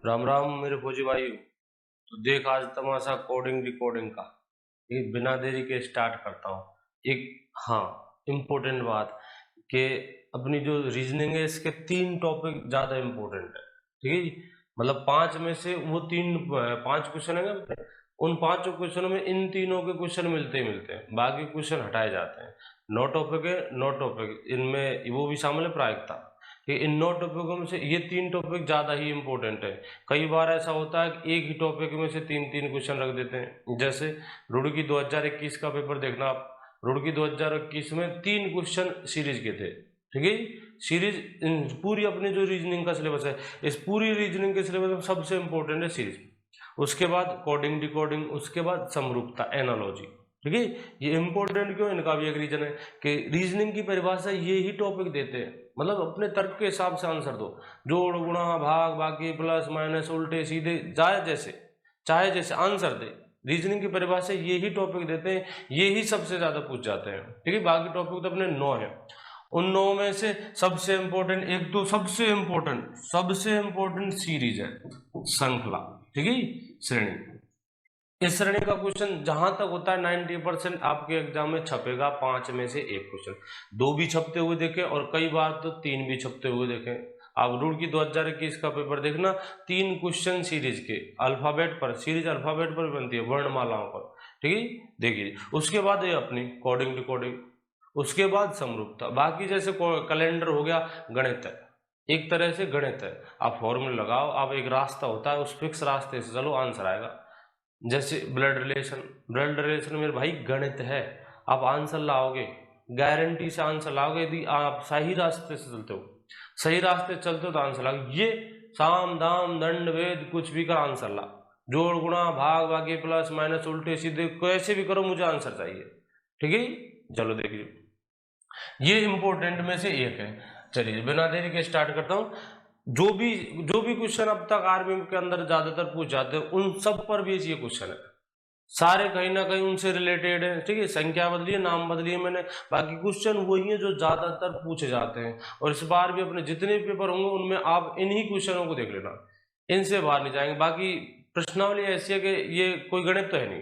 राम राम मेरे फौजी भाई। तो देख आज तमाशा कोडिंग डिकोडिंग का। ये बिना देरी के स्टार्ट करता हूँ। एक, हाँ, इम्पोर्टेंट बात कि अपनी जो रीजनिंग है इसके 3 टॉपिक ज्यादा इम्पोर्टेंट है। ठीक है जी। मतलब 5 में से वो 5 क्वेश्चन है, उन 5 क्वेश्चनों में इन तीनों के क्वेश्चन मिलते ही मिलते हैं, बाकी क्वेश्चन हटाए जाते हैं। 9 टॉपिक है, 9 टॉपिक इनमें वो भी शामिल है प्रायिकता कि इन 9 टॉपिकों में से ये 3 टॉपिक ज्यादा ही इंपॉर्टेंट है। कई बार ऐसा होता है कि एक ही टॉपिक में से 3 क्वेश्चन रख देते हैं। जैसे रुड़की 2021 का पेपर देखना आप। रुड़की 2021 में 3 क्वेश्चन सीरीज के थे। ठीक है, सीरीज पूरी अपनी जो रीजनिंग का सिलेबस है, इस पूरी रीजनिंग के सिलेबस में सबसे इंपॉर्टेंट है सीरीज। उसके बाद कोडिंग डिकोडिंग, उसके बाद समरूपता एनालॉजी। ठीक है, ये इंपॉर्टेंट क्यों, इनका भी एक रीजन है कि रीजनिंग की परिभाषा ये ही टॉपिक देते हैं। मतलब अपने तर्क के हिसाब से आंसर दो, जोड़ गुणा भाग बाकी प्लस माइनस उल्टे सीधे चाहे जैसे आंसर दे। रीजनिंग की परिभाषा ये ही टॉपिक देते हैं, ये ही सबसे ज्यादा पूछ जाते हैं। ठीक है, बाकी टॉपिक तो अपने 9 है। उन 9 में से सबसे इंपॉर्टेंट एक तो सबसे इंपॉर्टेंट सीरीज है, श्रृंखला। ठीक है, श्रेणी। इस श्रेणी का क्वेश्चन जहां तक होता है 90% आपके एग्जाम में छपेगा 5 में से 1 क्वेश्चन। 2 भी छपते हुए देखे और कई बार तो 3 भी छपते हुए देखे। आप रुड़की 2021 का पेपर देखना, 3 क्वेश्चन सीरीज के अल्फाबेट पर, सीरीज अल्फाबेट पर बनती है, वर्णमालाओं पर। ठीक है, देखिए उसके बाद ये अपनी कोडिंग डिकोडिंग, उसके बाद समरूपता। बाकी जैसे कैलेंडर हो गया, गणित है, एक तरह से गणित है। आप फॉर्मूला लगाओ, आप एक रास्ता होता है, उस फिक्स रास्ते से चलो, आंसर आएगा। जैसे ब्लड रिलेशन मेरे भाई गणित है, आप आंसर लाओगे, गारंटी से आंसर लाओगे यदि आप सही रास्ते से चलते हो। सही रास्ते चलते हो तो आंसर लाओगे। ये साम दाम दंड भेद कुछ भी कर आंसर ला, जोड़ गुणा भाग बाकी प्लस माइनस उल्टे सीधे कैसे भी करो, मुझे आंसर चाहिए। ठीक है, चलो देखिए, ये इंपॉर्टेंट में से एक है। चलिए बिना देरी के स्टार्ट करता हूँ। जो भी क्वेश्चन अब तक आर्मी के अंदर ज्यादातर पूछ जाते हैं, उन सब पर भी ये क्वेश्चन है। सारे कहीं ना कहीं उनसे रिलेटेड है। ठीक है, संख्या बदली है, नाम बदली है मैंने, बाकी क्वेश्चन वही है जो ज्यादातर पूछे जाते हैं। और इस बार भी अपने जितने पेपर होंगे उनमें आप इन्हीं क्वेश्चनों को देख लेना, इनसे बाहर नहीं जाएंगे। बाकी प्रश्नावली ऐसी है कि ये कोई गणित तो है नहीं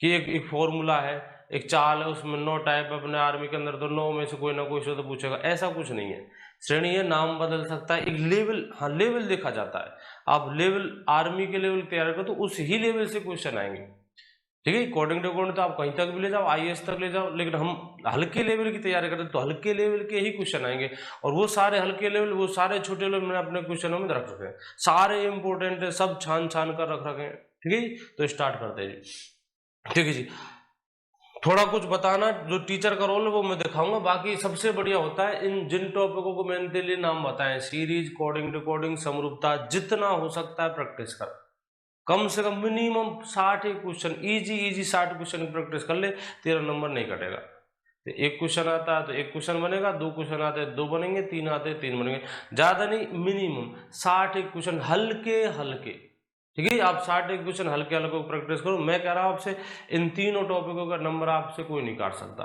कि एक फॉर्मूला है, एक चाल है, उसमें 9 टाइप अपने आर्मी के अंदर, तो 9 में से कोई ना कोई तो पूछेगा, ऐसा कुछ नहीं है। श्रेणी है, नाम बदल सकता है, एक लेवल, हाँ लेवल देखा जाता है। आप लेवल आर्मी के लेवल तैयार करो तो उस ही लेवल से क्वेश्चन आएंगे। ठीक है, कोडिंग डिकोडिंग तो आप कहीं तक भी ले जाओ, आईएएस तक ले जाओ, लेकिन हम हल्के लेवल की तैयारी करते हैं तो हल्के लेवल के ही क्वेश्चन आएंगे। और वो सारे हल्के लेवल, वो सारे छोटे लेवल मैंने अपने क्वेश्चनों में रख रखे हैं, सारे इंपॉर्टेंट है, सब छान छान कर रख रखे हैं। ठीक है, तो स्टार्ट करते हैं जी। ठीक है जी, थोड़ा कुछ बताना, जो टीचर का रोल है वो मैं दिखाऊंगा। बाकी सबसे बढ़िया होता है इन जिन टॉपिकों को मैंने तेरे लिए नाम बताए, सीरीज, कोडिंग डिकोडिंग, समरूपता, जितना हो सकता है प्रैक्टिस कर। कम से कम मिनिमम 60 क्वेश्चन, इजी 60 क्वेश्चन की प्रैक्टिस कर ले, तेरा नंबर नहीं कटेगा। तो एक क्वेश्चन आता है तो एक क्वेश्चन बनेगा, 2 क्वेश्चन आते हैं 2 बनेंगे, 3 आते हैं 3 बनेंगे, ज्यादा नहीं, मिनिमम 60 क्वेश्चन हल्के हल्के। ठीक है, आप 60 क्वेश्चन हल्के हल्के प्रैक्टिस करो। मैं कह रहा हूं आपसे, इन तीनों टॉपिकों का नंबर आपसे कोई नहीं काट सकता।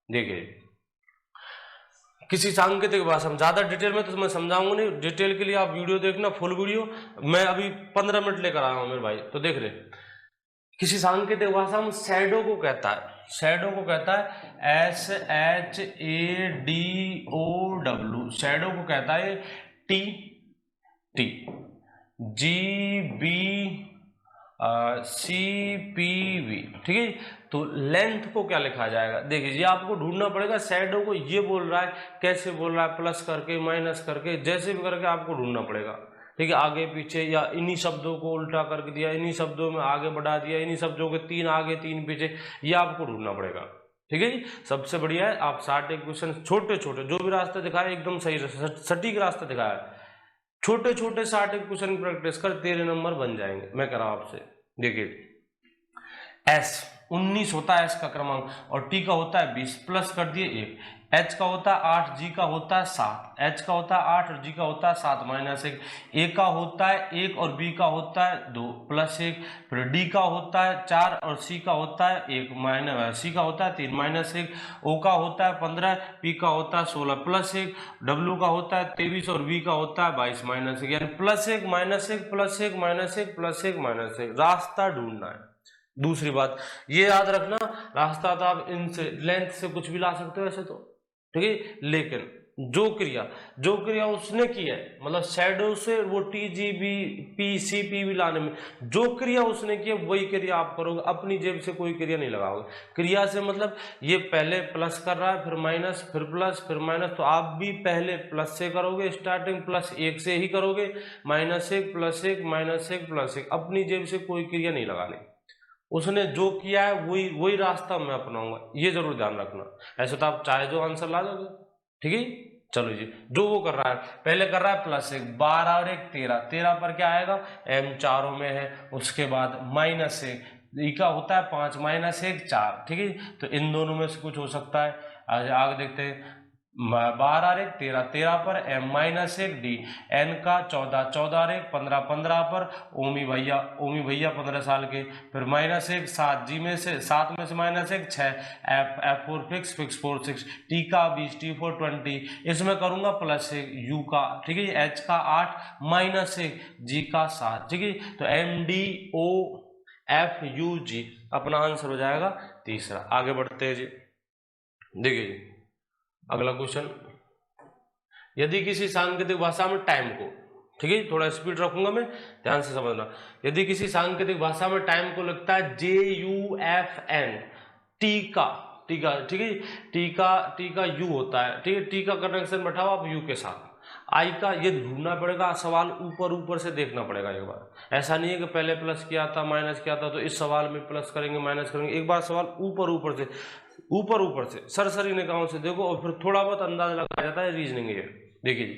देखिए, किसी सांकेतिक भाषा में ज्यादा डिटेल में तो मैं समझाऊंगा नहीं, डिटेल के लिए आप वीडियो देखना, फुल वीडियो। मैं अभी 15 मिनट लेकर आया हूं मेरे भाई, तो देख ले। किसी सांकेतिक भाषा में शैडो को कहता है, SHADOW, शैडो को कहता है टी टी GB CPV। ठीक है, तो लेंथ को क्या लिखा जाएगा, देखिए ये आपको ढूंढना पड़ेगा। शैडो को ये बोल रहा है, कैसे बोल रहा है, प्लस करके माइनस करके, जैसे भी करके आपको ढूंढना पड़ेगा। ठीक है, आगे पीछे, या इन्हीं शब्दों को उल्टा करके दिया, इन्हीं शब्दों में आगे बढ़ा दिया, इन्हीं शब्दों के 3 आगे 3 पीछे, ये आपको ढूंढना पड़ेगा। ठीक है जी, सबसे बढ़िया है आप 60 क्वेश्चन छोटे छोटे, जो भी रास्ता दिखाया एकदम सही सटीक रास्ता दिखाया है, छोटे छोटे 60 क्वेश्चन प्रैक्टिस कर, तेरे नंबर बन जाएंगे, मैं कह रहा हूं आपसे। देखिए, S 19 होता है एस का क्रमांक, और टी का होता है 20, प्लस कर दिए 1। एच का होता है 8, जी का होता है 7, एच का होता है 8 और जी का होता है 7 -1, ए का होता है 1 और बी का होता है 2 +1, फिर डी का होता है 4 और सी का होता है 1 सी का होता है 3 -1, ओ का होता है 15, पी का होता है 16 +1, डब्ल्यू का होता है 23 और वी का होता है 22 -1, यानी +1 -1 +1 -1 +1 -1, रास्ता ढूंढना है। दूसरी बात ये याद रखना, रास्ता तो आप इनसे लेंथ से कुछ भी ला सकते हो ऐसे तो, ठीक है, लेकिन जो क्रिया उसने की है, मतलब शैडो से वो T G B P C P भी लाने में जो क्रिया उसने की है वही क्रिया आप करोगे, अपनी जेब से कोई क्रिया नहीं लगाओगे। क्रिया से मतलब ये पहले प्लस कर रहा है, फिर माइनस, फिर प्लस, फिर माइनस, तो आप भी पहले प्लस से करोगे, स्टार्टिंग +1 से ही करोगे, -1 +1 -1 +1, अपनी जेब से कोई क्रिया नहीं लगानी। उसने जो किया है वही रास्ता मैं अपनाऊंगा, ये जरूर ध्यान रखना। ऐसे तो आप चाहे जो आंसर ला दोगे, ठीक है। चलो जी, जो वो कर रहा है, पहले कर रहा है +1, 12 और 1 13, 13 पर क्या आएगा, m चारों में है, उसके बाद -1, ई का होता है 5 -1 4, ठीक है। तो इन दोनों में से कुछ हो सकता है। आगे देखते हैं, 12 और 1 13, 13 पर m -1 डी, n का 14, 14 और 1 15, 15 पर ओमी भैया 15 साल के, फिर -1 7, जी में से 7 में से -1 6, f4 फिक्स 4 6, टी का 20, t4 20, इसमें करूंगा +1 u का, ठीक है, h का 8 -1, g का 7, ठीक है। तो m d o f u g अपना आंसर हो जाएगा तीसरा। आगे बढ़ते हैं जी, देखिए जी अगला क्वेश्चन, यदि किसी सांकेतिक भाषा में टाइम को, ठीक है, थोड़ा स्पीड रखूंगा मैं, ध्यान से समझना, यदि किसी सांकेतिक भाषा में टाइम को लगता है JUFN, टी का, ठीक है, टी का यू होता है, ठीक है, टी का कनेक्शन बैठाओ आप यू के साथ, आई का ये ढूंढना पड़ेगा, सवाल ऊपर से देखना पड़ेगा एक बार, ऐसा नहीं है कि पहले प्लस किया था माइनस किया था तो इस सवाल में प्लस करेंगे माइनस करेंगे, एक बार सवाल ऊपर से सरसरी निगाहों से देखो और फिर थोड़ा बहुत अंदाज लगाया जाता है, रीजनिंग ये देखिए जी,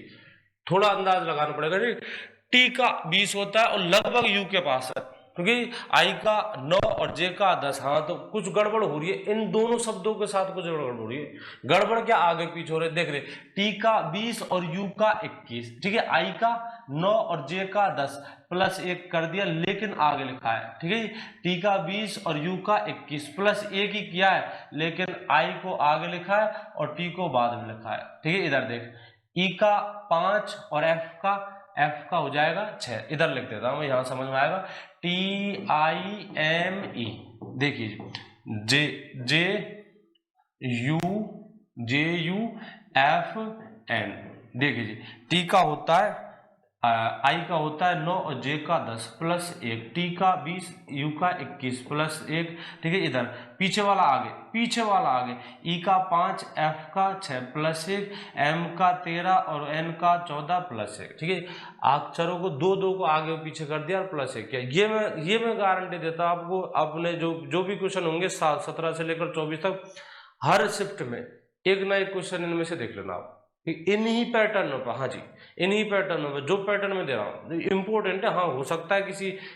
थोड़ा अंदाज लगाना पड़ेगा जी। टी का 20 होता है और लगभग यू के पास है, क्योंकि आई का 9 और जे का 10, हाँ तो कुछ गड़बड़ हो रही है, इन दोनों शब्दों के साथ कुछ गड़बड़ हो रही है। गड़बड़ क्या, आगे पीछे हो रहे, देख रहे, टी का 20 और यू का 21, ठीक है, आई का 9 और जे का 10 +1 कर दिया, लेकिन आगे लिखा है, ठीक है, टी का 20 और यू का 21 +1 ही किया है, लेकिन आई को आगे लिखा है और टी को बाद में लिखा है, ठीक है। इधर देख, ई का 5 और एफ का हो जाएगा 6, इधर लिख देता हूं, यहां समझ में आएगा, TIME, देखिए जे यू एफ एन, देखिए जी, टी का होता है आई का होता है 9 और जे का 10 +1, टी का 20 यू का 21 +1, ठीक है। इधर पीछे वाला आगे, ई का 5 एफ का 6 +1, एम का 13 और एन का 14 +1, ठीक है। अक्षरों को दो को आगे और पीछे कर दिया और +1 किया, ये मैं गारंटी देता हूं आपको, अपने जो भी क्वेश्चन होंगे 17 से लेकर 24 तक, हर शिफ्ट में एक ना एक क्वेश्चन इनमें से देख लेना आप, इन्हीं पैटर्न पर, हाँ जी इन्हीं पैटर्न पर, जो पैटर्न में दे रहा हूँ इंपॉर्टेंट है, हाँ हो सकता है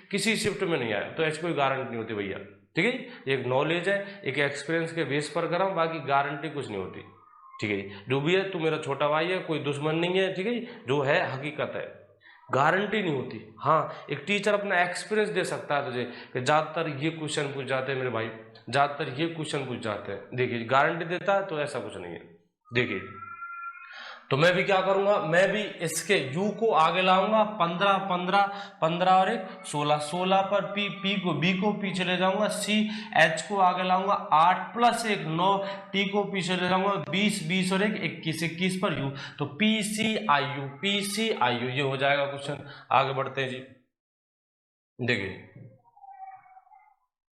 किसी शिफ्ट में नहीं आए, तो ऐसी कोई गारंटी नहीं होती भैया, ठीक है। एक नॉलेज है, एक एक्सपीरियंस के बेस पर कर रहा हूँ, बाकी गारंटी कुछ नहीं होती, ठीक है। जो भी है तू मेरा छोटा भाई है, कोई दुश्मन नहीं है, ठीक है, जो है हकीकत है, गारंटी नहीं होती। हाँ एक टीचर अपना एक्सपीरियंस दे सकता है तुझे कि ज़्यादातर ये क्वेश्चन पूछ जाते हैं मेरे भाई, ज़्यादातर ये क्वेश्चन पूछ जाते हैं, देखिए गारंटी देता है तो ऐसा कुछ नहीं है, देखिए। तो मैं भी क्या करूंगा, मैं भी इसके u को आगे लाऊंगा, 15 और 1 16, 16 पर b को पीछे ले जाऊंगा, h को आगे लाऊंगा, 8 + 1 9, t को पीछे ले जाऊंगा, 20 और 1 21 पर u, तो PCIU ये हो जाएगा क्वेश्चन। आगे बढ़ते हैं जी, देखिए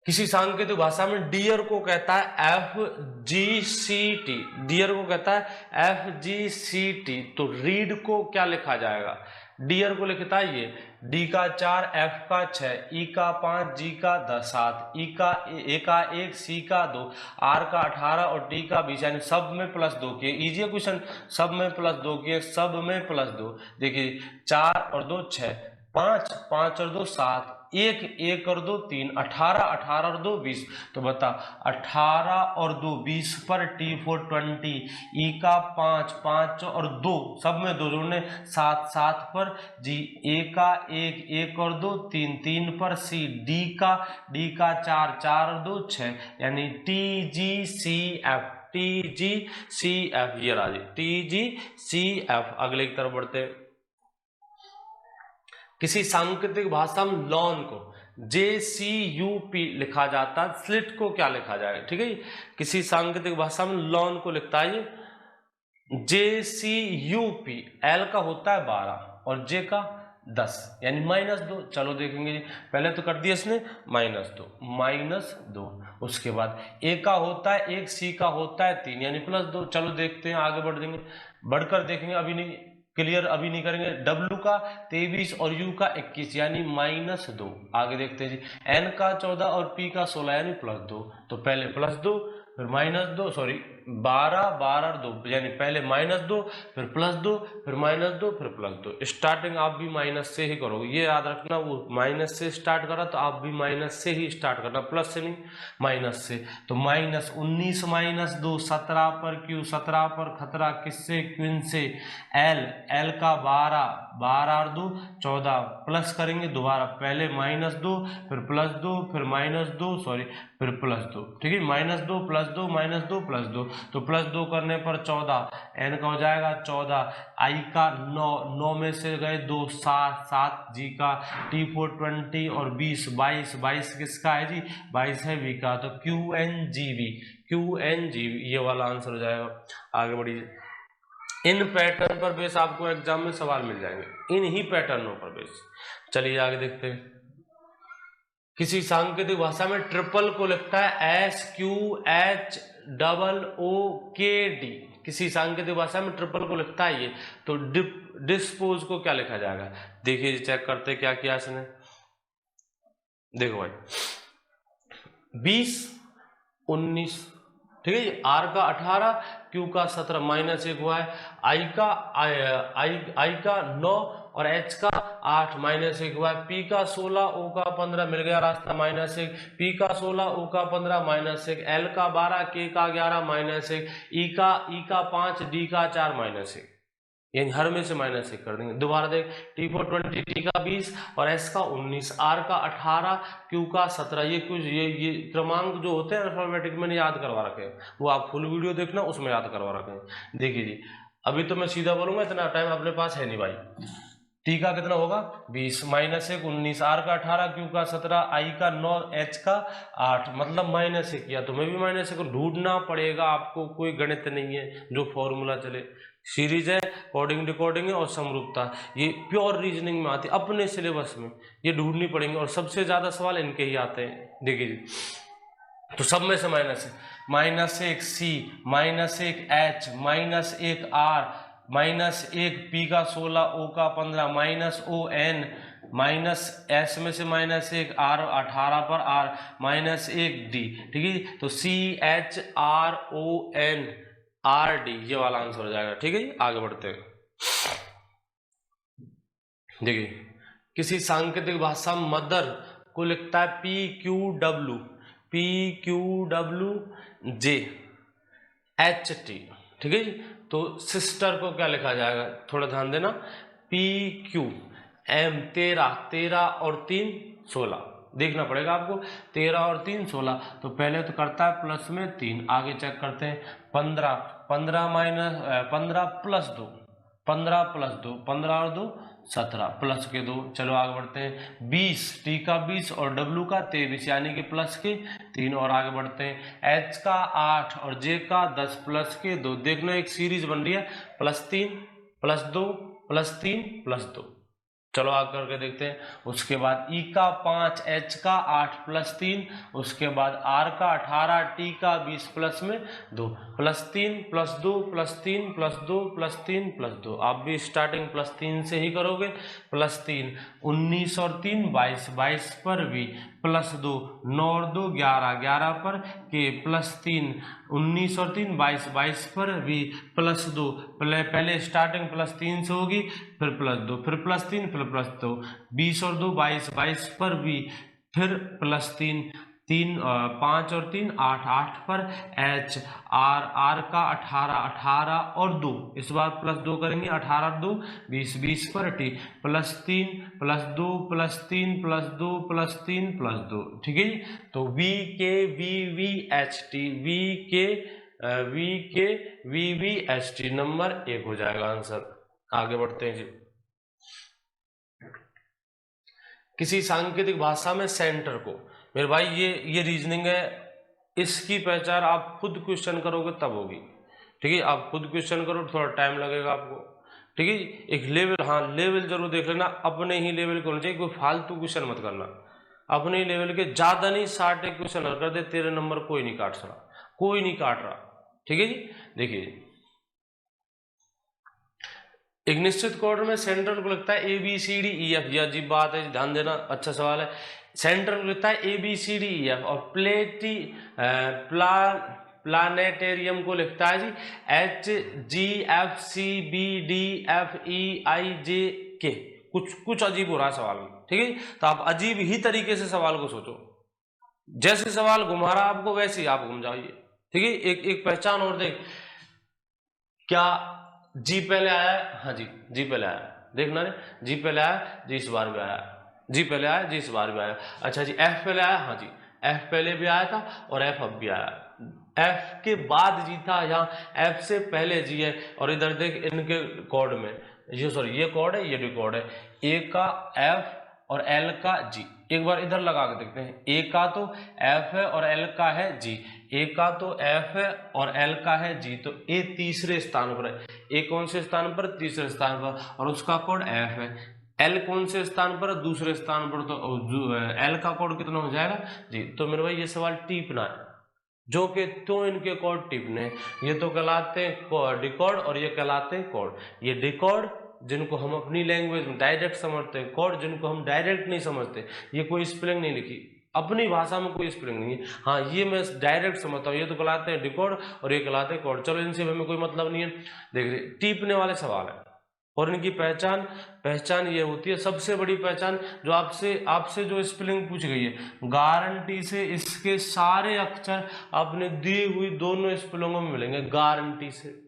किसी सांकेतिक भाषा में डियर को कहता है FGCT, डियर को कहता है FGCT, तो रीड को क्या लिखा जाएगा, डियर को लिखता है ये, डी का 4 एफ का 6 ई का 5 जी का 10 7 ए का 1 सी का 2 आर का 18 और डी का 20, यानी सब में +2 किए, इजी है क्वेश्चन, सब में +2 किए, सब में +2, देखिए 4 और 2 6, 5, 5 और 2 7, 1, 1 और 2 3, 18, 18 और 2 20। तो बता 18 और 2 20 पर T4 20, ई का 5, 5 और 2 सब में 2 जोड़ने 7, 7 पर जी, ए का 1, 1 और 2 3, 3 पर सी, डी का 4, 4 और 2 6, यानी TGCF, TGCF ये रहा जी TGCF। अगले की तरफ बढ़ते हैं। किसी सांकेतिक भाषा में लॉन को JCUP लिखा जाता है, स्लिट को क्या लिखा जाएगा? ठीक है, किसी सांकेतिक भाषा में लॉन को लिखता है JCUP। L का होता है 12 और J का 10, यानी -2। चलो देखेंगे जी, पहले तो कर दिया इसने -2। उसके बाद A का होता है 1, C का होता है 3, यानी +2। चलो देखते हैं, आगे बढ़ देंगे, बढ़कर देखेंगे, अभी नहीं क्लियर, अभी नहीं करेंगे। W का 23 और U का 21, यानी -2। आगे देखते हैं जी, N का 14 और P का 16, यानी +2। तो पहले +2 फिर -2, सॉरी 12, 12 और 2, यानी पहले -2 फिर +2 फिर -2 फिर +2। स्टार्टिंग आप भी माइनस से ही करोगे, ये याद रखना, वो माइनस से स्टार्ट करा तो आप भी माइनस से ही स्टार्ट करना, प्लस से नहीं, माइनस से। तो -19 -2 17 पर Q, 17 पर खतरा किससे? क्वीन से। L का 12, 12 और 2 14, प्लस करेंगे दोबारा, पहले -2 फिर +2 फिर -2, सॉरी फिर +2। ठीक है, -2 +2 -2 +2, तो +2 करने पर 14, N का हो जाएगा 14, I का 9, 9 में से गए 2 7, 7 G का, T4 20 और 20 22, 22 किसका है जी? 22 है V का, तो QNGV ये वाला आंसर हो जाएगा। आगे बढ़िए। इन पैटर्न पर बेस आपको एग्जाम में सवाल मिल जाएंगे, इन ही पैटर्नों पर बेस। चलिए आगे देखते हैं। किसी सांकेतिक भाषा में ट्रिपल को लिखता है SQHOOKD। किसी सांकेतिक भाषा में ट्रिपल को लिखता है ये, तो डिस्पोज को क्या लिखा जाएगा? देखिए चेक करते क्या किया इसने। देखो भाई 20 19, ठीक है, R का 18, Q का 17, -1 हुआ है, I का 9 और H का 8, -1 हुआ है, P का 16, O का 15, मिल गया रास्ता, -1, P का 16, O का 15, -1, L का 12, K का 11, -1, E का 5, D का 4, -1, यानी हर में से -1 कर देंगे। दोबारा देख, T4 20, T का 20 और S का 19, R का 18, Q का 17। ये कुछ ये क्रमांक जो होते हैं अल्फाबेटिक मैंने याद करवा रखे हैं, वो आप फुल वीडियो देखना, उसमें याद करवा रखे हैं। देखिए जी, अभी तो मैं सीधा बोलूंगा, इतना टाइम अपने पास है नहीं भाई। T का कितना होगा 20, -1 19, R का 18, Q का 17, I का 9, H का 8, मतलब -1 किया, तो मैं भी -1 को ढूंढना पड़ेगा आपको, कोई गणित नहीं है जो फॉर्मूला चले, सीरीज है, कोडिंग डिकोडिंग है और समरूपता, ये प्योर रीजनिंग में आती है, अपने सिलेबस में ये ढूंढनी पड़ेंगे, और सबसे ज्यादा सवाल इनके ही आते हैं। देखिए जी, तो सब में से माइनस है, -1 C, -1 H, -1 R, -1 P का 16, O का 15, -ON, -S में से -1 R, 18 पर R, -1 D। ठीक है, तो CHRONRD ये वाला आंसर हो जाएगा। ठीक है जी, आगे बढ़ते हैं। देखिए, किसी सांकेतिक भाषा में मदर को लिखता है PQWJHT। ठीक है जी, तो सिस्टर को क्या लिखा जाएगा? थोड़ा ध्यान देना, PQM 13 और 3 16, देखना पड़ेगा आपको, 13 और 3 16। तो पहले तो करता है प्लस में 3, आगे चेक करते हैं 15 15 प्लस 2, 15 प्लस 2, 15 और 2 17, प्लस के 2। चलो आगे बढ़ते हैं, 20 T का 20 और W का 23, यानी कि प्लस के 3। और आगे बढ़ते हैं, H का 8 और J का 10, प्लस के 2। देखना एक सीरीज बन रही है, +3 +2 +3 +2। चलो आगे करके देखते हैं। उसके बाद E का 5, H का 8 +3, उसके बाद R का 18, T का 20 प्लस में 2, +3 +2 +3 +2 +3 +2। आप भी स्टार्टिंग +3 से ही करोगे, +3 19 और 3 22, 22 पर V, +2 9 और 2 11 11 पर के +3 19 और 3 22 22 पर v +2 पहले स्टार्टिंग +3 से होगी, फिर +2 फिर +3 फिर +2 20 और 2 22 22 पर v फिर +3 3 5 और 3 8 8 पर h r का 18 18 और 2 इस बार +2 करेंगे 18 और 2 20 20 पर t +3 +2 +3 +2 +3 +2 ठीक है जी। तो v के v h t v के v h t नंबर 1 हो जाएगा आंसर। आगे बढ़ते हैं जी। किसी सांकेतिक भाषा में सेंटर को, मेरे भाई ये रीजनिंग है, इसकी पहचान आप खुद क्वेश्चन करोगे तब होगी, ठीक है। आप खुद क्वेश्चन करो, थोड़ा टाइम लगेगा आपको, ठीक है। एक लेवल, हाँ लेवल जरूर देख लेना, अपने ही लेवल के होना चाहिए, कोई फालतू क्वेश्चन मत करना, अपने ही लेवल के, ज्यादा नहीं 60 क्वेश्चन कर दे, तेरे नंबर कोई नहीं काट रहा, कोई नहीं काट रहा, ठीक है जी। देखिए एक निश्चित कोड में सेंटर को लगता है ABCDEF, यह अजीब बात है, ध्यान देना, अच्छा सवाल है। सेंटर को लगता है ABCDEF और प्लानेटेरियम को लिखता है जी HGFCBDFEIJK। कुछ अजीब हो रहा है सवाल में, ठीक है। तो आप अजीब ही तरीके से सवाल को सोचो, जैसे सवाल घुमा रहा आपको वैसे ही आप घूम जाइए, ठीक है। एक पहचान और देख, क्या जी पहले आया है? हाँ जी, जी पहले आया, देखना रे, जी पहले आया, जी इस बार भी आया, जी पहले आया, जी इस बार भी आया। अच्छा जी, एफ पहले आया, हाँ जी एफ पहले भी आया था और एफ अब भी आया, एफ के बाद जी था, यहाँ एफ से पहले जी है। और इधर देख इनके कोड में, ये सॉरी ये कोड है, ये भी कोड है, ए का एफ और एल का जी। एक बार इधर लगा के देखते हैं, ए का तो एफ है और एल का है जी, ए का तो एफ है और एल का है जी, तो ए तीसरे स्थान पर है। ए कौन से स्थान पर? तीसरे स्थान पर, और उसका कोड एफ है। एल कौन से स्थान पर? दूसरे स्थान पर, तो एल का कोड कितना हो जाएगा जी। तो मेरे भाई ये सवाल टीपना है, जो कि तो इनके कोड टिपने, ये तो कहलाते हैं डिकोड और ये कहलाते हैं कोड। ये डिकोड जिनको हम अपनी लैंग्वेज में डायरेक्ट समझते हैं, कोड जिनको हम डायरेक्ट नहीं समझते, ये कोई स्पेलिंग नहीं लिखी, अपनी भाषा में कोई स्पेलिंग नहीं है, हाँ ये मैं डायरेक्ट समझता हूँ, ये तो कहलाते हैं डिकोड और ये कहलाते हैं कोड। चलो इनसे हमें कोई मतलब नहीं है। देख रहे टीपने वाले सवाल है और इनकी पहचान ये होती है, सबसे बड़ी पहचान जो आपसे जो स्पेलिंग पूछ गई है, गारंटी से इसके सारे अक्षर आपने दी हुई दोनों स्पेलिंगों में मिलेंगे, गारंटी से।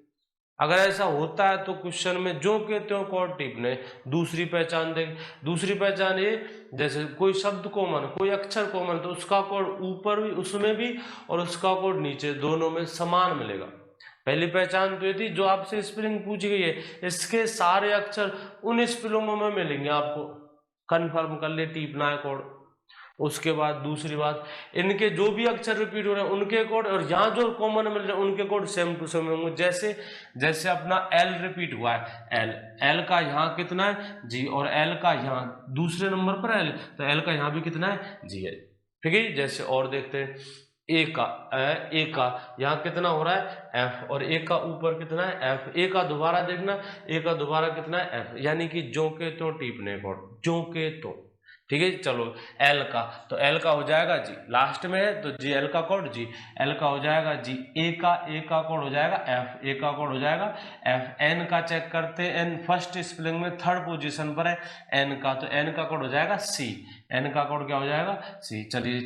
अगर ऐसा होता है तो क्वेश्चन में जो कहते हो कोड टिपने। दूसरी पहचान देख, दूसरी पहचान ये, जैसे कोई शब्द कॉमन, कोई अक्षर कॉमन, तो उसका कोड ऊपर भी उसमें भी और उसका कोड नीचे, दोनों में समान मिलेगा। पहली पहचान तो ये थी, जो आपसे स्पेलिंग पूछी गई है इसके सारे अक्षर उन स्पेलिंगों में मिलेंगे, आपको कंफर्म कर ले, टीपना है कोड। उसके बाद दूसरी बात, इनके जो भी अक्षर रिपीट हो रहे हैं उनके कोड, और यहाँ जो कॉमन मिल रहे हैं उनके कोड सेम टू सेम होंगे। जैसे अपना एल रिपीट हुआ है, एल का यहाँ कितना है जी, और एल का यहाँ दूसरे नंबर पर एल, तो एल का यहाँ भी कितना है जी है, ठीक है। जैसे और देखते हैं, ए का यहाँ कितना हो रहा है एफ, और ए का ऊपर कितना है एफ, ए का दोबारा देखना, ए का दोबारा कितना है एफ, यानी कि जो के तो टीपने कोड, जो के तो, ठीक है। चलो एल का, तो एल का हो जाएगा जी, लास्ट में है तो जी एल का कोड जी, एल का हो जाएगा जी, ए का कोड हो जाएगा एफ, ए का कोड हो जाएगा एफ। एन का चेक करते हैं, एन फर्स्ट स्पेलिंग में थर्ड पोजीशन पर है एन का, तो एन का कोड हो जाएगा सी, एन का कोड क्या हो जाएगा सी। चलिए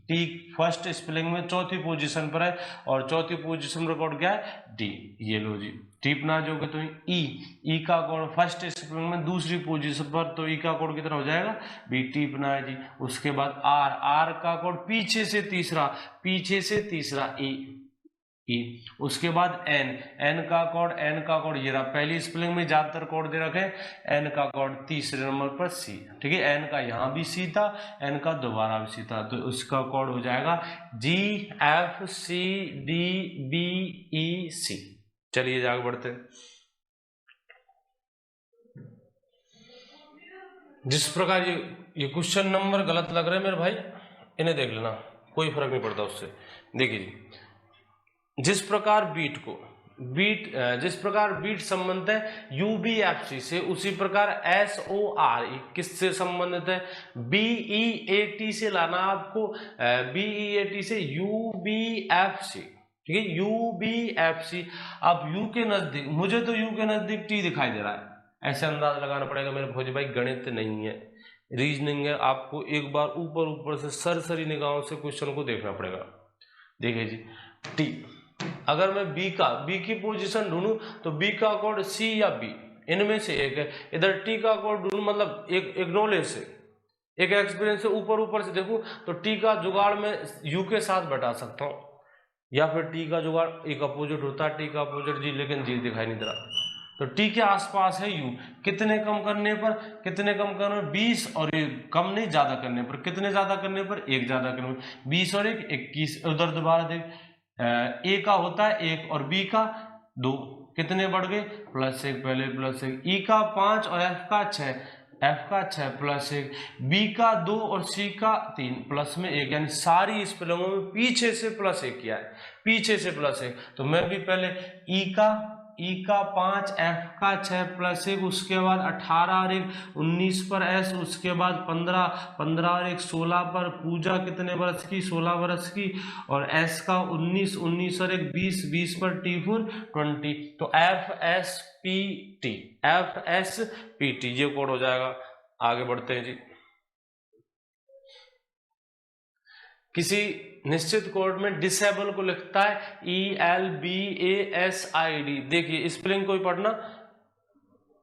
टी फर्स्ट स्पेलिंग में चौथी पोजीशन पर है और चौथी पोजीशन पर कोड क्या है डी, ये लो जी। टीपना जो कि तो ई का कोड फर्स्ट स्पेलिंग में दूसरी पोजीशन पर, तो ई का कोड कितना हो जाएगा बी, टीपना है जी। उसके बाद आर का कोड पीछे से तीसरा ई। उसके बाद एन का कोड ये रहा, पहली स्पेलिंग में ज्यादातर कोड दे रखे, एन का कोड तीसरे नंबर पर सी, ठीक है। एन का यहाँ भी सी था, एन का दोबारा भी सी था, तो उसका कोड हो जाएगा GFCDBEC। चलिए आगे बढ़ते हैं। जिस प्रकार ये क्वेश्चन नंबर गलत लग रहे हैं मेरे भाई, इन्हें देख लेना, कोई फर्क नहीं पड़ता उससे। देखिए जी, जिस प्रकार बीट को बीट जिस प्रकार बीट संबंधित है यूबीएफसी से, उसी प्रकार एसओआर किससे संबंधित है, बीईएटी से लाना आपको, बीईएटी से यूबीएफसी, ठीक है, यूबीएफसी। अब यू के नजदीक, मुझे तो यू के नजदीक टी दिखाई दे रहा है, ऐसे अंदाज लगाना पड़ेगा मेरे भोज भाई, गणित नहीं है, रीजनिंग है, आपको एक बार ऊपर ऊपर से सरसरी निगाहों से क्वेश्चन को देखना पड़ेगा। देखिए जी, टी, अगर मैं बी की पोजीशन ढूंढूं तो बी का कोड सी या बी, इनमें से एक है। इधर टी का कोड ढूंढूं, मतलब एक नॉलेज से, एक एक्सपीरियंस से ऊपर से देखूं तो टी का जुगाड़ में यू के साथ बैठा सकता हूं, या फिर टी का जुगाड़ एक अपोजिट होता है, टी का अपोजिट जी, लेकिन जी दिखाई नहीं दे रहा, तो टी के आसपास है यू। कितने कम करने पर, 20, और एक कम नहीं, ज्यादा करने पर, कितने ज्यादा करने पर, एक ज्यादा करने पर, 20 और 1 21। उधर दोबारा देख, ए का होता है 1 और बी का 2, कितने बढ़ गए, +1, पहले +1, ई का 5 और एफ का 6, +1, बी का 2 और सी का 3, प्लस में 1, यानी सारी स्पेलिंगों में पीछे से +1 किया है, पीछे से +1। तो मैं भी पहले ई का 5, एफ का 6 +1, उसके बाद 18 और 1 19 पर एस, उसके बाद 15 और 1 16 पर पूजा, कितने बरस की, 16 बरस की, और एस का 19 और 1 20 पर टी 4 20। तो FSPT ये कोड हो जाएगा। आगे बढ़ते हैं जी, किसी निश्चित कोड में डिसेबल को लिखता है ELBASID। देखिए स्पेलिंग कोई पढ़ना,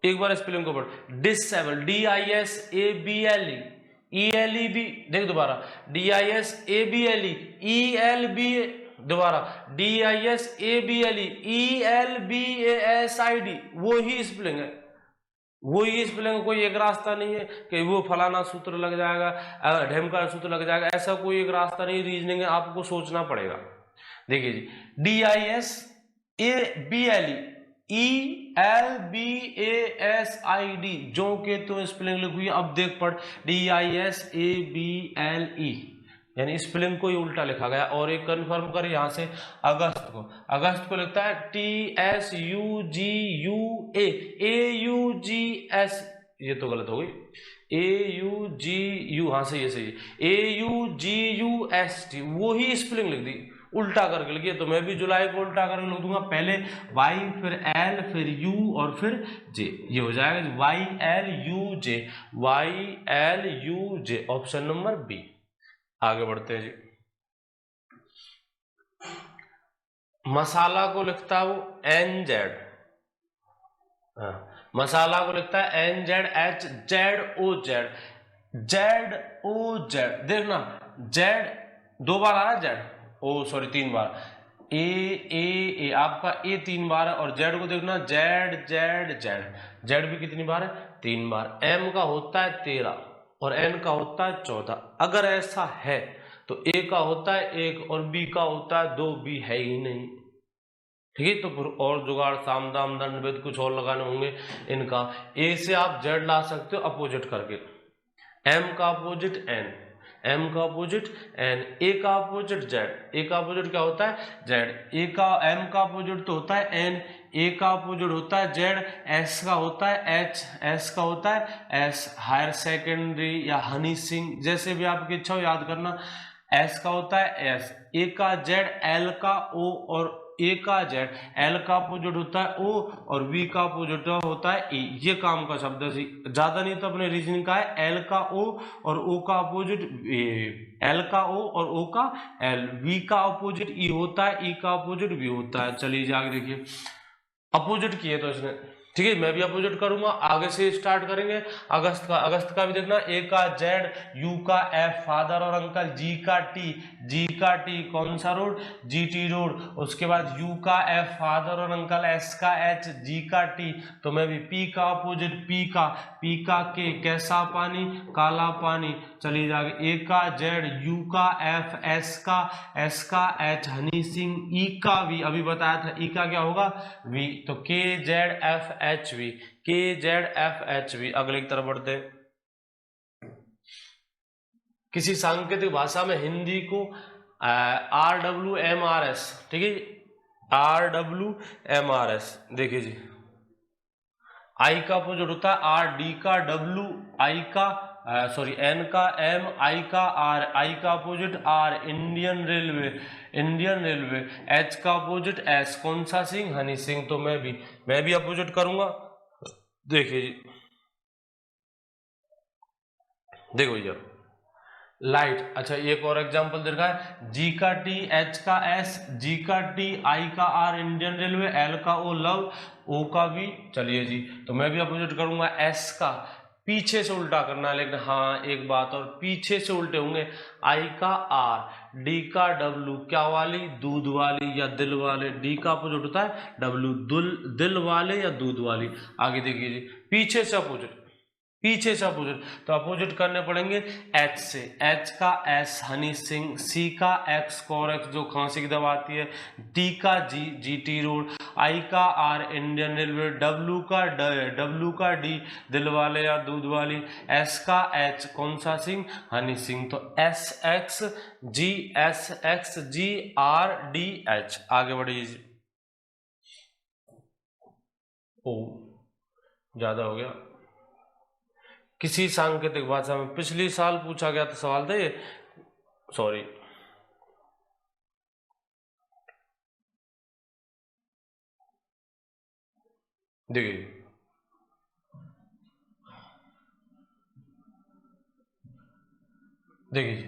एक बार स्पेलिंग को पढ़, डिसेबल, DISABLE, ELEB, देख दोबारा, DISABLE, ELB, दोबारा DISABLE, ELBASID, वो ही स्पेलिंग है, वही स्पेलिंग, कोई एक रास्ता नहीं है कि वो फलाना सूत्र लग जाएगा, ढेमका सूत्र लग जाएगा, ऐसा कोई एक रास्ता नहीं, रीजनिंग है, आपको सोचना पड़ेगा। देखिए जी, DISABLE, ELBASID, जो के तो स्पेलिंग लिखी, अब देख पढ़, DISABLE, यानी स्पेलिंग को ही उल्टा लिखा गया। और एक कंफर्म कर यहां से, अगस्त को लिखता है TSUGUA, ये तो गलत हो गई, AUGU, हाँ सही है, सही है, AUGUST, वो ही स्पेलिंग लिख दी, उल्टा करके लिखिए। तो मैं भी जुलाई को उल्टा करके लिख दूंगा, पहले Y, फिर L, फिर U और फिर J, ये हो जाएगा YLUJ, ऑप्शन नंबर बी। आगे बढ़ते हैं जी, मसाला को लिखता है वो NZ, मसाला को लिखता है NZHZOZ, देखना जेड 2 बार आ रहा है, जेड, ओ सॉरी 3 बार, ए आपका ए 3 बार है, और जेड को देखना जेड भी कितनी बार है, 3 बार। एम का होता है 13 और एन का होता है 14। अगर ऐसा है तो ए का होता है 1 और बी का होता है 2, बी है ही नहीं, ठीक है। तो फिर और जुगाड़, साम दाम दंड भेद कुछ और लगाने होंगे इनका। ए से आप जेड ला सकते हो अपोजिट करके, एम का अपोजिट एन, एम का अपोजिट एन, ए का अपोजिट जेड, ए का अपोजिट क्या होता है, जेड, ए का एम का अपोजिट तो होता है एन, ए का अपोजिट होता है जेड, एस का होता है एच, एस का होता है एस। हायर सेकेंडरी या हनी सिंह, जैसे भी आपकी इच्छा हो याद करना, एस का होता है एस, ए का जेड, एल का ओ, और ए का जेड, एल का अपोजिट होता है ओ और बी का अपोजिट होता है ई। ये काम का शब्द है, ज्यादा नहीं तो अपने रीजनिंग का है, एल का ओ और ओ का अपोजिट, एल का ओ और ओ का एल, बी का अपोजिट ई होता है, ई का अपोजिट बी होता है। चलिए आगे देखिए, अपोजिट किए तो इसने, ठीक है, मैं भी अपोजिट करूंगा, आगे से स्टार्ट करेंगे। अगस्त का भी देखना, ए का जेड, यू का एफ फादर और अंकल, जी का टी कौन सा रोड, GT रोड, उसके बाद यू का एफ फादर और अंकल, एस का एच, जी का टी, तो मैं भी पी का अपोजिट, पी का के, कैसा पानी, काला पानी। चलिए जाके, ए का जेड, यू का एफ, एस का एच, हनी सिंह, ई का वी, अभी बताया था ई का क्या होगा, वी, तो KZFHV। अगले की तरफ बढ़ते, किसी सांकेतिक भाषा में हिंदी को RWMRS, ठीक है, RWMRS। देखिए जी, आई का अपोजिट होता है आर, डी का डब्ल्यू, आई का एन का एम, आई का आर, आई का opposite are, Indian railway, Indian railway, H का अपोजिट एस, कौन सा सिंह, हनी सिंह। तो मैं भी अपोजिट करूंगा। देखिए जी, देखो भैया, लाइट। अच्छा, एक और एग्जांपल दे रखा है, जी का टी, एच का एस, जी का टी, आई का आर, इंडियन रेलवे, एल का ओ, लव, ओ का भी। चलिए जी, तो मैं भी अपोजिट करूंगा। एस का पीछे से उल्टा करना है, लेकिन हाँ एक बात और, पीछे से उल्टे होंगे। आई का आर, डी का डब्ल्यू, क्या वाली, दूध वाली या दिल वाले। डी का अपोजिट होता है डब्ल्यू, दिल वाले या दूध वाली। आगे देखिए जी, पीछे से अपोजिट, पीछे से अपोजिट, तो अपोजिट करने पड़ेंगे एच से। एच का एस, हनी सिंह, सी का एक्स, कोरेक्स जो खांसी की दवा आती है, टी का जी, जीटी रोड, आई का आर, इंडियन रेलवे, डब्ल्यू का डी, दिल वाले या दूध वाली, एस का एच, कौन सा सिंह, हनी सिंह। तो एस एक्स जी, एस एक्स जी, आर डी एच। आगे बढ़िए। ओ, ज्यादा हो गया। किसी सांकेतिक भाषा में, पिछली साल पूछा गया था सवाल था ये, सॉरी। देखिए, देखिए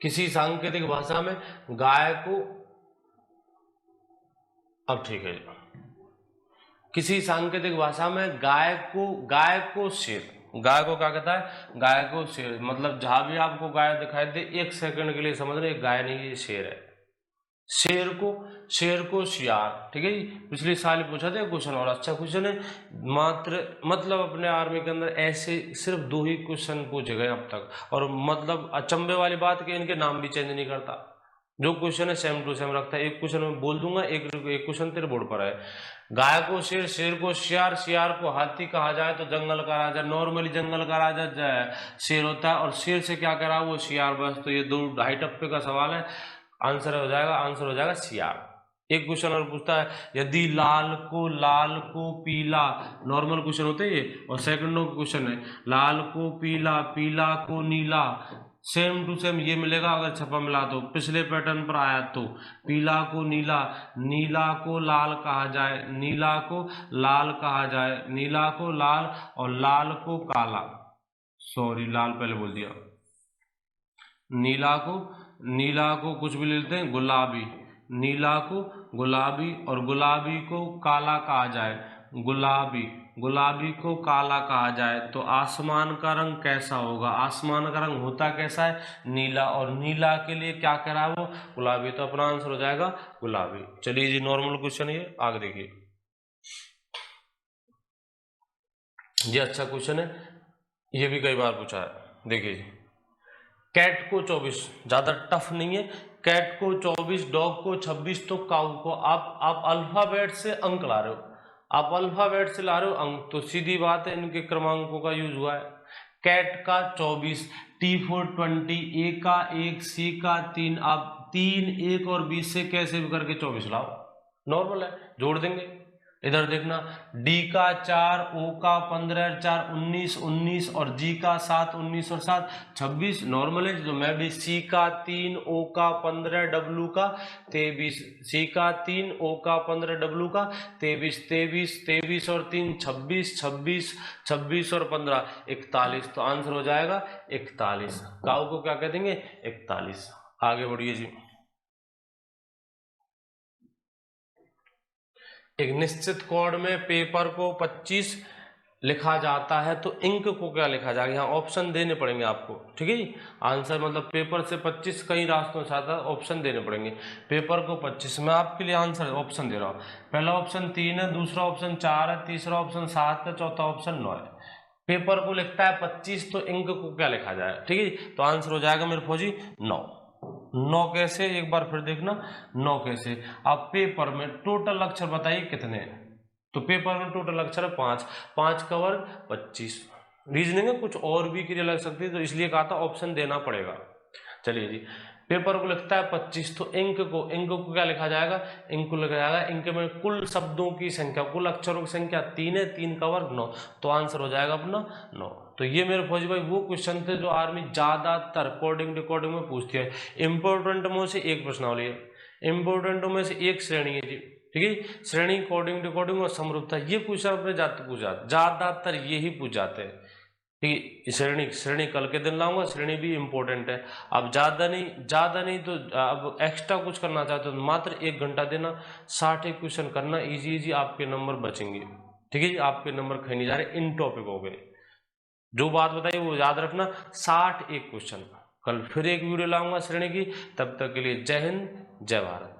किसी सांकेतिक भाषा में गाय को, अब ठीक है, किसी सांकेतिक भाषा में गाय को शेर, गाय को क्या कहता है, गाय को शेर। मतलब जहां भी आपको गाय दिखाई दे, एक सेकंड के लिए समझ रहे गाय नहीं, ये शेर है। शेर को शियार, ठीक है जी। पिछले साल ही पूछा था क्वेश्चन, और अच्छा क्वेश्चन है। मात्र मतलब अपने आर्मी के अंदर ऐसे सिर्फ 2 ही क्वेश्चन पूछे गए अब तक, और मतलब अचंभे वाली बात कि इनके नाम भी चेंज नहीं करता। जो क्वेश्चन है सेम टू सेम रखता है। एक क्वेश्चन मैं बोल दूंगा, एक क्वेश्चन तेरे बोर्ड पर है। गाय को शेर, शेर को शियार, शियार को हाथी कहा जाए तो जंगल का राजा। नॉर्मली जंगल का राजा शेर होता है, और शेर से क्या करा वो शियार। बस, तो ये 2-2.5 टप्पे का सवाल है। आंसर हो जाएगा सियार। एक क्वेश्चन और पूछता है, यदि लाल को पीला, नॉर्मल क्वेश्चन होते हैं ये, और सेकंड क्वेश्चन है, लाल को पीला, पीला को नीला, सेम टू सेम ये मिलेगा अगर छपा मिला तो, पिछले पैटर्न पर आया तो। पीला को नीला, नीला को लाल कहा जाए, नीला को लाल कहा जाए, नीला को लाल, और लाल को काला, सॉरी लाल पहले बोल दिया। नीला को, नीला को कुछ भी ले लेते हैं, गुलाबी, नीला को गुलाबी, और गुलाबी को काला कहा जाए, गुलाबी, गुलाबी को काला कहा जाए, तो आसमान का रंग कैसा होगा, आसमान का रंग होता कैसा है, नीला, और नीला के लिए क्या कह रहा है वो, गुलाबी। तो अपना आंसर हो जाएगा गुलाबी। चलिए जी, नॉर्मल क्वेश्चन ये आगे देखिए, ये अच्छा क्वेश्चन है, ये भी कई बार पूछा है। देखिए जी, कैट को 24, ज्यादा टफ नहीं है। कैट को 24, डॉग को 26, तो काऊ को आप अल्फाबेट से अंक ला रहे हो, आप अल्फाबेट से ला रहे हो अंक, तो सीधी बात है इनके क्रमांकों का यूज हुआ है। कैट का 24, टी फॉर 20, ए का 1, सी का 3। आप 3, 1 और 20 से कैसे भी करके 24 लाओ, नॉर्मल है, जोड़ देंगे। इधर देखना, डी का 4, ओ का 15, 4 19, 19, और जी का 7, 19 और 7 26, नॉर्मल है। तो मैं भी सी का 3, ओ का 15, डब्ल्यू का 23, सी का 3, ओ का 15, डब्ल्यू का 23, 23, 23 और 3 26, 26, 26 और 15 41। तो आंसर हो जाएगा 41। काऊ को क्या कह देंगे, 41। आगे बढ़िए जी, एक निश्चित कोड में पेपर को 25 लिखा जाता है, तो इंक को क्या लिखा जाएगा, यहाँ ऑप्शन देने पड़ेंगे आपको, ठीक है जी। आंसर मतलब पेपर से 25 कई रास्तों से आता है, ऑप्शन देने पड़ेंगे। पेपर को 25, मैं आपके लिए आंसर ऑप्शन दे रहा हूँ। पहला ऑप्शन 3 है, दूसरा ऑप्शन 4 है, तीसरा ऑप्शन 7 है, चौथा ऑप्शन 9 है। पेपर को लिखता है 25, तो इंक को क्या लिखा जाए, ठीक है जी। तो आंसर हो जाएगा मेरे फौजी 9। 9 कैसे, एक बार फिर देखना, 9 कैसे। आप पेपर में टोटल अक्षर बताइए कितने हैं, तो पेपर में टोटल अक्षर है 5, 5 का वर्ग 25। रीजनिंग में कुछ और भी क्रिया लग सकती है, तो इसलिए कहा था ऑप्शन देना पड़ेगा। चलिए जी, पेपर को लिखता है 25, तो इंक को क्या लिखा जाएगा, इंक को लिखा जाएगा, इंक में कुल शब्दों की संख्या, कुल अक्षरों की संख्या 3 है, 3 का वर्ग 9, तो आंसर हो जाएगा अपना 9। तो ये मेरे फौजी भाई वो क्वेश्चन थे जो आर्मी ज्यादातर कोडिंग डिकोडिंग में पूछती है। इंपोर्टेंट में से एक प्रश्नावली है, इंपोर्टेंट में से एक श्रेणी है जी, ठीक है, श्रेणी कोडिंग डिकोडिंग और समरूपता, ये क्वेश्चन अपने ज्यादातर ये ही पूछ जाते हैं, ठीक है। श्रेणी कल के दिन लाऊंगा, श्रेणी भी इंपॉर्टेंट है। अब ज्यादा नहीं तो अब एक्स्ट्रा कुछ करना चाहते हो तो मात्र 1 घंटा देना, 60 क्वेश्चन करना, इजी आपके नंबर बचेंगे, ठीक है जी, आपके नंबर कहीं नहीं जा रहे इन टॉपिकों के। जो बात बताई वो याद रखना, 61 क्वेश्चन। कल फिर एक वीडियो लाऊंगा श्रेणी की, तब तक के लिए जय हिंद जय भारत।